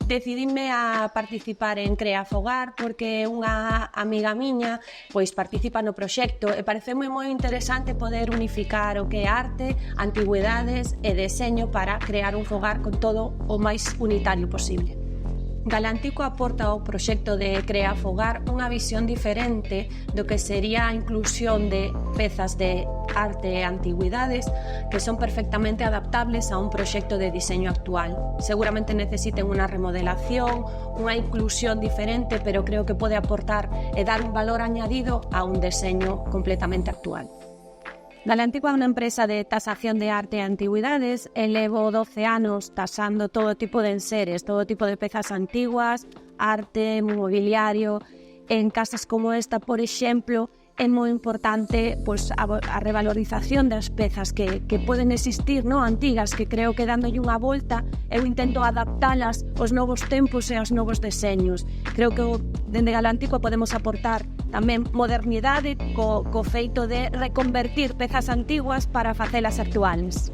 Decidime a participar en Crea Fogar porque unha amiga miña pois participa no proxecto e pareceume moi interesante poder unificar o que é arte, antigüedades e deseño para crear un fogar con todo o máis unitario posible. Galantico aporta ao proxecto de Crea Fogar unha visión diferente do que sería a inclusión de pezas de arte e antigüidades que son perfectamente adaptables a un proxecto de diseño actual. Seguramente necesiten unha remodelación, unha inclusión diferente, pero creo que pode aportar e dar un valor añadido a un diseño completamente actual. Galantico é unha empresa de tasación de arte e antigüidades e levo 12 anos tasando todo tipo de enseres, todo tipo de pezas antiguas, arte, mobiliario. En casas como esta, por exemplo, é moi importante pois, a revalorización das pezas que poden existir, no? Antigas, que creo que dándolle unha volta eu intento adaptalas aos novos tempos e aos novos deseños. Creo que dende Galantico podemos aportar tamén modernidade co feito de reconvertir pezas antiguas para facelas actuales.